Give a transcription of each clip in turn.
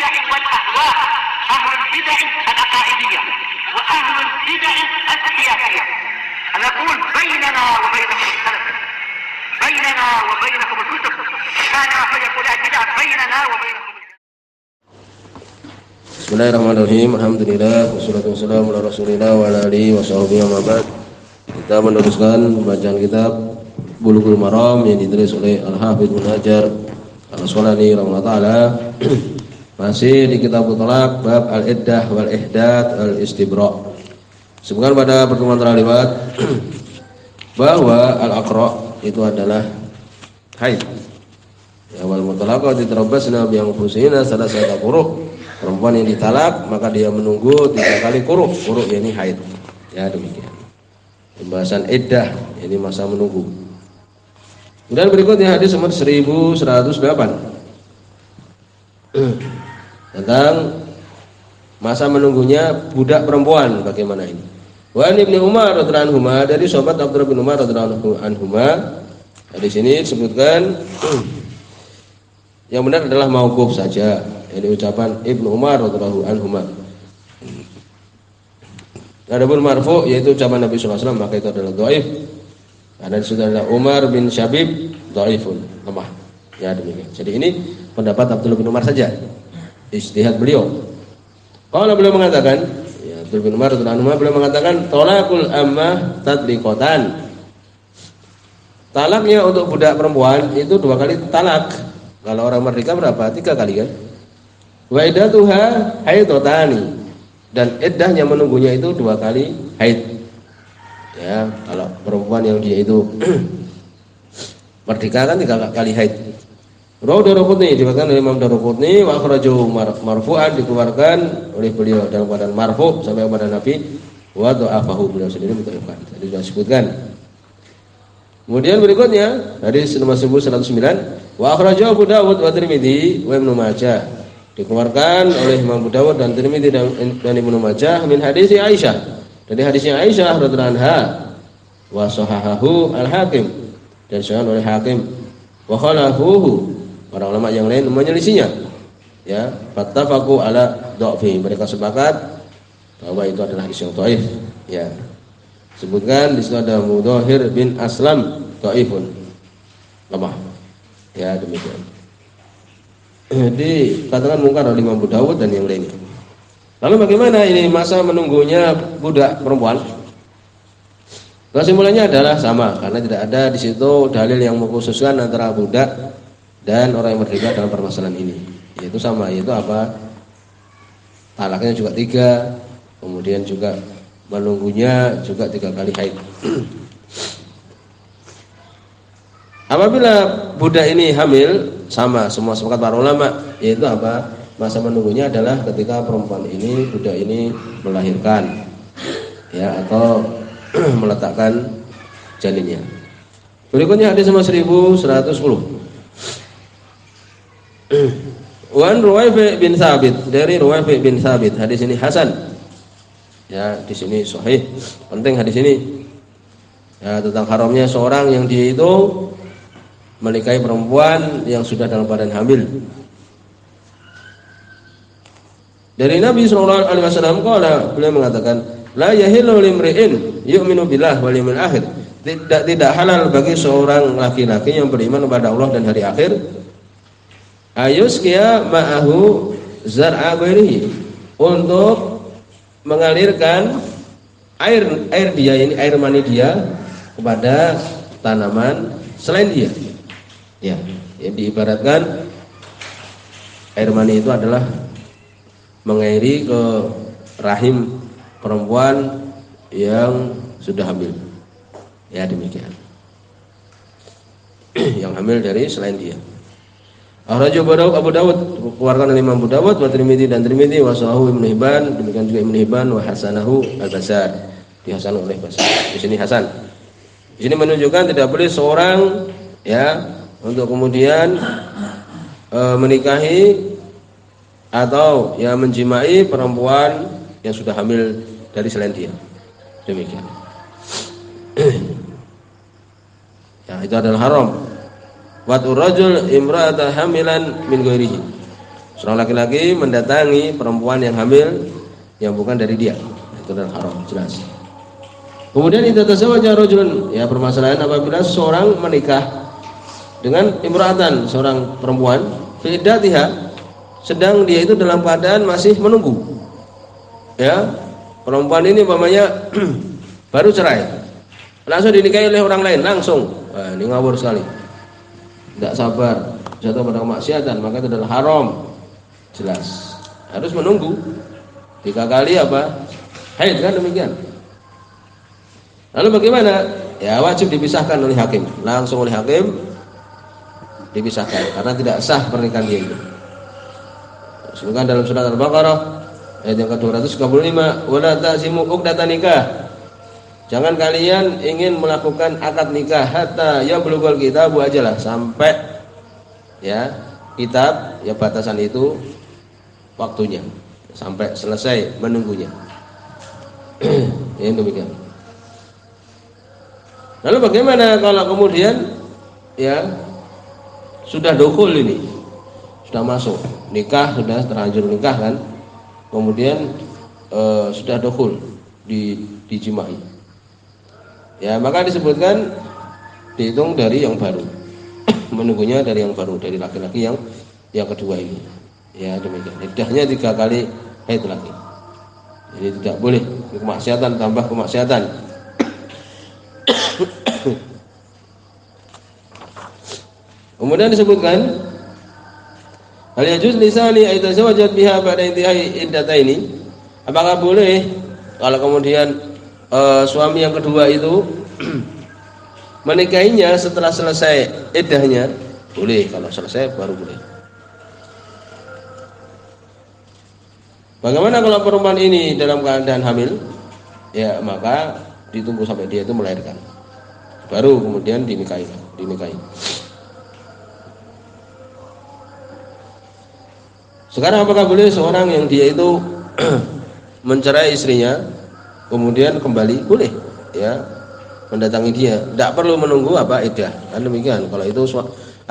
البدع والأهواء، أهل البدع العقائدية وأهل البدع السياسية. نقول بيننا وبينكم السلف، بيننا وبينكم الكتب، كان فيقول البدع بيننا وبينكم. Bismillahirrahmanirrahim. Alhamdulillah wassalatu wassalamu ala Rasulillah wa ala alihi washabbihi wa ba'd. Kita meneruskan pembacaan kitab Bulughul Maram yang ditulis oleh Al-Hafidz Ibnu Hajar Al-Asqalani rahimahullah taala. Masih di kitab Thalaq bab al-iddah wal ihdad wal istibra. Sebutkan pada pertemuan terlewat bahwa al-aqra itu adalah haid. Ya, wal mutalaqah ditarabbasna bi anfusina salasata quru'. Perempuan yang ditalak maka dia menunggu 3 kali quru'. Quru' yakni haid. Ya, demikian. Pembahasan iddah ini masa menunggu. Kemudian berikutnya hadis nomor 1108 tentang masa menunggunya budak perempuan, bagaimana ini. Wa Ibnu Umar radhiyallahu anhu, dari sahabat Abdullah bin Umar radhiyallahu anhu, di sini disebutkan yang benar adalah mauquf saja, ini ucapan Ibnu Umar radhiyallahu anhu. Adapun marfu yaitu ucapan Nabi sallallahu alaihi wasallam maka itu adalah dhaif. Karena itu adalah Umar bin Syabib dhaifun, lemah. Ya, demikian. Jadi ini pendapat Abdullah bin Umar saja, ijtihad beliau. Kalau beliau mengatakan, ya, Abdullah bin Umar radhiyallahu anhu beliau mengatakan talaqul ammah tatliqatan. Talaknya untuk budak perempuan itu 2 kali talak. Kalau orang merdeka berapa? 3 kali kan? Wa iddatuha haidotani, dan iddahnya menunggunya itu 2 kali haid. Ya, kalau perempuan yang dia itu merdeka kan 3 kali haid. Rawi Daruqutni diriwayatkan oleh Imam Daruqutni, wa akhrajahu marfu'an, dikeluarkan oleh beliau dalam keadaan marfu' sampai kepada Nabi, wa dha'afahu, beliau sendiri mendhaifkan. Tadi sudah disebutkan. Kemudian berikutnya hadis nomor 1109, wa akhrajahu Abu Dawud wa Tirmidzi wa Ibnu Majah, dikeluarkan oleh Imam Abu Dawud dan Tirmidzi dan Ibnu Majah min hadis Aisyah, dari hadisnya Aisyah radhiyallahu anha, wa sahahahu al-Hakim, dan sahih oleh Hakim, wa khalafuhu, para ulama yang lain menyelisihinya. Ya, fattafaqu ala dha'fi, mereka sepakat bahwa itu adalah hadis yang dhaif. Ya. Sebutkan di situ ada Mudhahir bin Aslam dhaifun, lemah. Ya, demikian. Dikatakan mungkar oleh Imam Abu Dawud dan yang lainnya. Lalu bagaimana ini masa menunggunya budak perempuan? Kesimpulannya adalah sama, karena tidak ada di situ dalil yang mengkhususkan antara budak dan orang yang merdeka dalam permasalahan ini. Yaitu sama, yaitu apa? Talaknya juga 3, kemudian juga menunggunya juga 3 kali haid. Apabila budak ini hamil, sama, semua sepakat para ulama, yaitu apa? Masa menunggunya adalah ketika perempuan ini, budak ini melahirkan, ya, atau meletakkan janinnya. Berikutnya hadis nomor 1110. Wan Ruwaifi bin Thabit, dari Ruwaifi bin Thabit, hadis ini hasan. Ya, di sini sahih. Penting hadis ini. Ya, tentang haramnya seorang yang dia itu menikahi perempuan yang sudah dalam badan hamil. Dari Nabi sallallahu alaihi wasallam beliau mengatakan, la yahillu limri'in yu'minu billah wal yawmil akhir. Tidak halal bagi seorang laki-laki yang beriman kepada Allah dan hari akhir, ayusqiya ma'ahu zar'a ghairihi, untuk mengalirkan air dia ini, air mani dia kepada tanaman selain dia. Ya, yang diibaratkan air mani itu adalah mengairi ke rahim perempuan yang sudah hamil. Ya, demikian. Yang hamil dari selain dia. Akhrajahu Abu Dawud, keluarkan oleh Imam Abu Dawud, wa Tirmidzi dan Tirmidzi, wa sahahu Ibnu Hibban, demikian juga Ibnu Hibban, wa hasanahu Al-Bazzar, dihasan oleh Bazzar. Di sini hasan. Di sini menunjukkan tidak boleh seorang, ya, untuk kemudian menikahi atau ya menjimai perempuan yang sudah hamil dari selain dia. Demikian. Ya, itu adalah haram. Wa turajul imra'ata hamilan min ghairihi. Seorang laki-laki mendatangi perempuan yang hamil yang bukan dari dia, itu adalah haram, jelas. Kemudian idza tazawwaja rajulun, ya permasalahan apabila seorang menikah dengan imra'atan, seorang perempuan, fi iddatiha, sedang dia itu dalam keadaan masih menunggu. Ya, perempuan ini umpamanya baru cerai, langsung dinikahi oleh orang lain langsung. Wah, ini ngawur sekali. Tidak sabar, jatuh pada kemaksiatan, maka itu adalah haram. Jelas. Harus menunggu 3 kali apa? Haid, kan demikian. Lalu bagaimana? Ya wajib dipisahkan oleh hakim, langsung oleh hakim dipisahkan karena tidak sah pernikahan dia itu. Sebutkan dalam surat Al-Baqarah ayat yang ke-235, wala ta'zimu uqdatan nikah. Jangan kalian ingin melakukan akad nikah hatta ya bulughul kitabu ajalah, sampai ya kitab ya batasan itu waktunya, sampai selesai menunggunya. Ya demikian. Lalu bagaimana kalau kemudian ya sudah dukhul ini, sudah masuk nikah, sudah terlanjur nikah kan, kemudian sudah dukhul dijimai, ya maka disebutkan dihitung dari yang baru, menunggunya dari yang baru, dari laki-laki yang kedua ini. Ya demikian. Iddahnya 3 kali haid lagi. Jadi tidak boleh kemaksiatan tambah kemaksiatan. Kemudian disebutkan hal yajuz lisani aitazawajat biha ba'da intihai iddataini. Apakah boleh kalau kemudian suami yang kedua itu menikahinya setelah selesai iddahnya? Boleh, kalau selesai baru boleh. Bagaimana kalau perempuan ini dalam keadaan hamil? Ya maka ditunggu sampai dia itu melahirkan, baru kemudian dinikahi. Sekarang apakah boleh seorang yang dia itu mencerai istrinya kemudian kembali? Boleh, ya, mendatangi dia, tidak perlu menunggu apa iddah, kan demikian. Kalau itu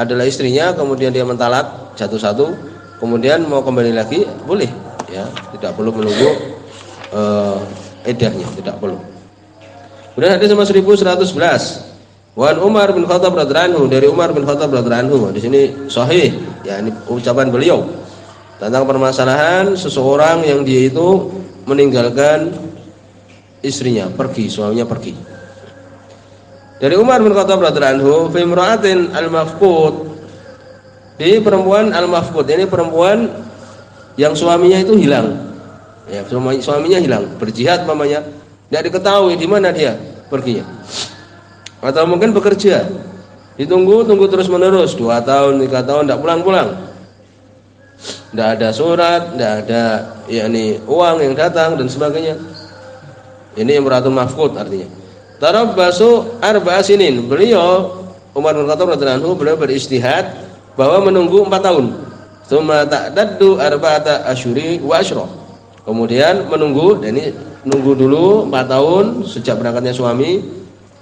adalah istrinya kemudian dia mentalak satu-satu kemudian mau kembali lagi, boleh, ya, tidak perlu menunggu iddahnya, tidak perlu. Kemudian hadis nomor 1111, Wan Umar bin Khattab radhiyallahu anhu, dari Umar bin Khattab radhiyallahu anhu. Di sini sahih, ya, ini ucapan beliau tentang permasalahan seseorang yang dia itu meninggalkan istrinya, pergi, suaminya pergi. Dari Umar bin Khattab radhiyallahu anhu, fi imra'atin al-mafqud, di perempuan al-mafqud, ini perempuan yang suaminya itu hilang. Ya, suaminya hilang, berjihad mamanya, tidak diketahui di mana dia perginya. Atau mungkin bekerja, ditunggu terus menerus 2 tahun 3 tahun tidak pulang-pulang, tidak ada surat, tidak ada yakni uang yang datang dan sebagainya. Ini imra'atun mafqud artinya. Tarabbasu arba'a sinin. Beliau Umar bin Khattab radhiyallahu anhu, beliau berijtihad bahwa menunggu 4 tahun. Tsumma ta'daddu arba'ata asyuri wa asyra. Kemudian menunggu, dan ini nunggu dulu 4 tahun sejak berangkatnya suami.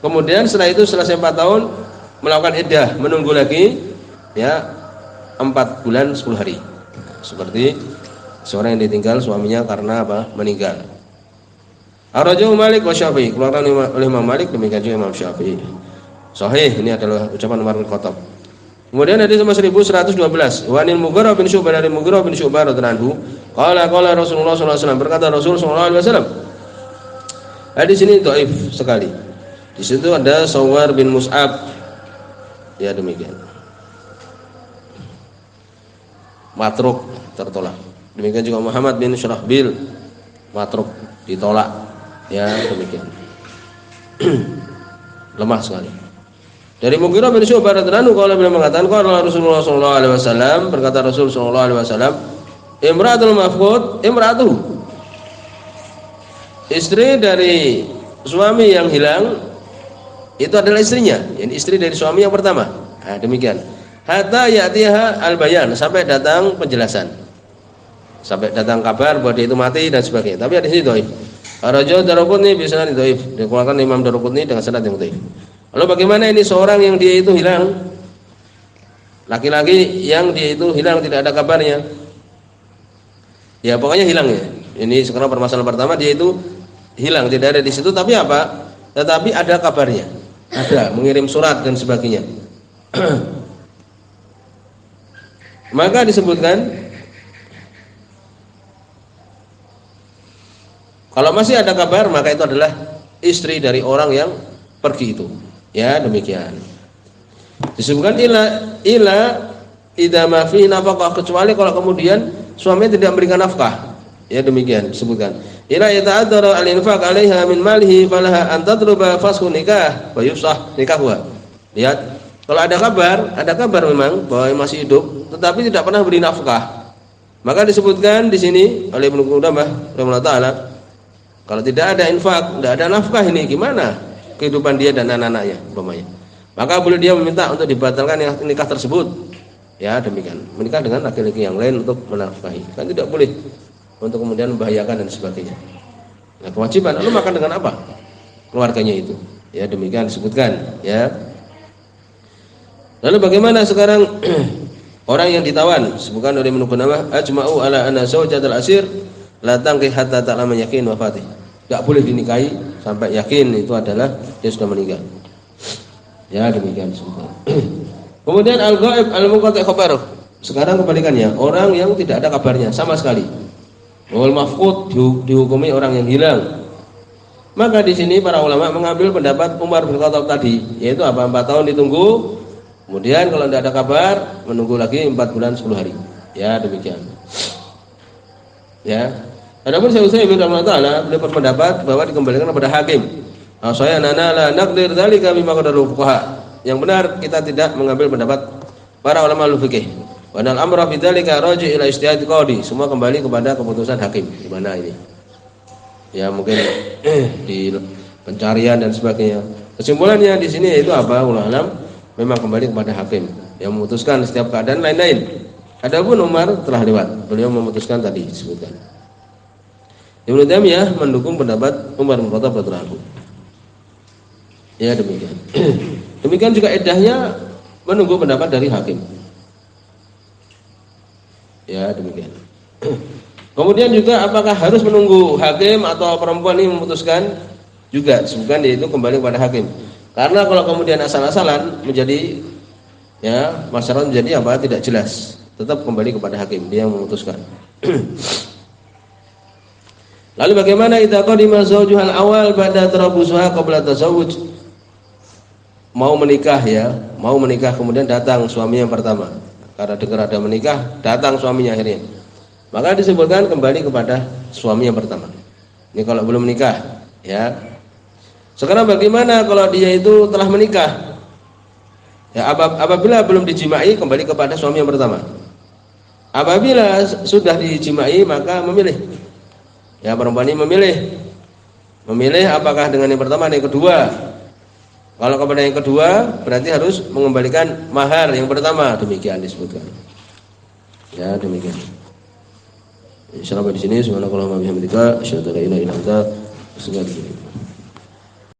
Kemudian setelah itu selesai 4 tahun melakukan iddah, menunggu lagi, ya, 4 bulan 10 hari. Seperti seorang yang ditinggal suaminya karena apa? Meninggal. Ar-Rajahu Malik wa Syafi'i, keluarkan oleh Imam Malik, demikian juga Imam Syafi'i. Sahih, ini adalah ucapan Umar bin Khattab. Kemudian hadis nomor 1112, wa anil Mughirah bin Syu'bah, dari Mughirah bin Syu'bah radhiyallahu anhu, qala Rasulullah sallallahu alaihi wasallam, berkata Rasul sallallahu alaihi wasallam. Hadis ini dhaif sekali. Di situ ada Sawar bin Mus'ab. Ya demikian. Matruk, tertolak. Demikian juga Muhammad bin Syurahbil, matruk, ditolak. Ya demikian. Lemah sekali. Dari Mughirah bin Syu'bah radhiyallahu anhu, kalau beliau mengatakan, qala Rasulullah sallallahu alaihi wasallam, berkata Rasul sallallahu alaihi wasallam, imra'atul mafqud imra'atuhu, istri dari suami yang hilang itu adalah istrinya, yani istri dari suami yang pertama. Nah, demikian. Hatta ya'tiha al-bayan, sampai datang penjelasan, sampai datang kabar bahwa dia itu mati dan sebagainya. Tapi hadis ini dhaif. Raja Daruqutni bi sanad dhaif, dikeluarkan Imam Daruqutni dengan sanad yang dhaif. Lalu bagaimana ini seorang yang dia itu hilang, laki-laki yang dia itu hilang tidak ada kabarnya, Ya pokoknya hilang ya. Ini sekarang permasalahan pertama, dia itu hilang, tidak ada di situ, tapi apa? Tetapi ada kabarnya, ada mengirim surat dan sebagainya. Maka disebutkan kalau masih ada kabar, maka itu adalah istri dari orang yang pergi itu. Ya demikian. Disebutkan ila idza ma fi nafaqah, kecuali kalau kemudian suaminya tidak memberikan nafkah. Ya demikian disebutkan. Ila yata'addara al-infaq 'alaiha min malihi falaha an tadruba fashu nikah wa yusah nikahuha. Lihat, kalau ada kabar memang bahwa masih hidup, tetapi tidak pernah beri nafkah. Maka disebutkan di sini oleh Ibnu Qudamah rahimahullah taala, kalau tidak ada infak, tidak ada nafkah, ini gimana kehidupan dia dan anak-anaknya umpamanya. Maka boleh dia meminta untuk dibatalkan nikah tersebut. Ya demikian, menikah dengan laki-laki yang lain untuk menafkahi. Kan tidak boleh untuk kemudian membahayakan dan sebagainya. Nah, kewajiban lalu makan dengan apa? Keluarganya itu. Ya demikian disebutkan, ya. Lalu bagaimana sekarang orang yang ditawan? Sebutkan oleh Ibnu Qudamah, ajma'u ala anna zawjatal asir la tanqih hatta ta'lama yakin wafatih. Enggak boleh dinikahi sampai yakin itu adalah dia sudah meninggal. Ya demikian disebutkan. Kemudian al-ghaib al-munqati' khabaruh. Sekarang kebalikannya, orang yang tidak ada kabarnya sama sekali. Wal mafqud dihukumi orang yang hilang. Maka di sini para ulama mengambil pendapat Umar bin Khattab tadi, yaitu apa? 4 tahun ditunggu. Kemudian kalau tidak ada kabar, menunggu lagi 4 bulan 10 hari. Ya demikian. Ya. Adapun Syekh Utsaimin rahimahullah taala beliau berpendapat bahwa dikembalikan kepada hakim. Saya nana la naqdir dzalika mimma qadaru fuqaha. Yang benar kita tidak mengambil pendapat para ulama fikih. Wa al amra fi dzalika raji' ila ijtihad qadi. Semua kembali kepada keputusan hakim. Di mana ini? Ya mungkin di pencarian dan sebagainya. Kesimpulannya di sini yaitu apa? Ulama memang kembali kepada hakim yang memutuskan setiap keadaan lain-lain. Adapun Umar telah lewat, beliau memutuskan tadi disebutkan. Ibnu Taimiyah mendukung pendapat Umar bin Khattab radhiyallahu anhu. Ya demikian. Demikian juga iddahnya menunggu pendapat dari hakim. Ya demikian. Kemudian juga apakah harus menunggu hakim atau perempuan ini memutuskan? Juga disebutkan yaitu kembali kepada hakim. Karena kalau kemudian asal-asalan menjadi ya masalah menjadi apa tidak jelas, tetap kembali kepada hakim, dia yang memutuskan. Lalu bagaimana idza qadima zawjuhal awal ba'da tarabusuha qabla tazawwuj? Mau menikah ya, mau menikah kemudian datang suami yang pertama. Karena dengar ada menikah, datang suaminya akhirnya. Maka disebutkan kembali kepada suami yang pertama. Ini kalau belum menikah, ya. Sekarang bagaimana kalau dia itu telah menikah? Ya, apabila belum dijimai kembali kepada suami yang pertama. Apabila sudah dijimai maka memilih. Ya perempuan ini memilih apakah dengan yang pertama dan yang kedua. Kalau kepada yang kedua berarti harus mengembalikan mahar yang pertama, demikian disebutkan. Ya demikian. Insyaallah di sini subhanakallahumma wa bihamdika asyhadu an la ilaha illa anta astaghfiruka wa atubu ilaik.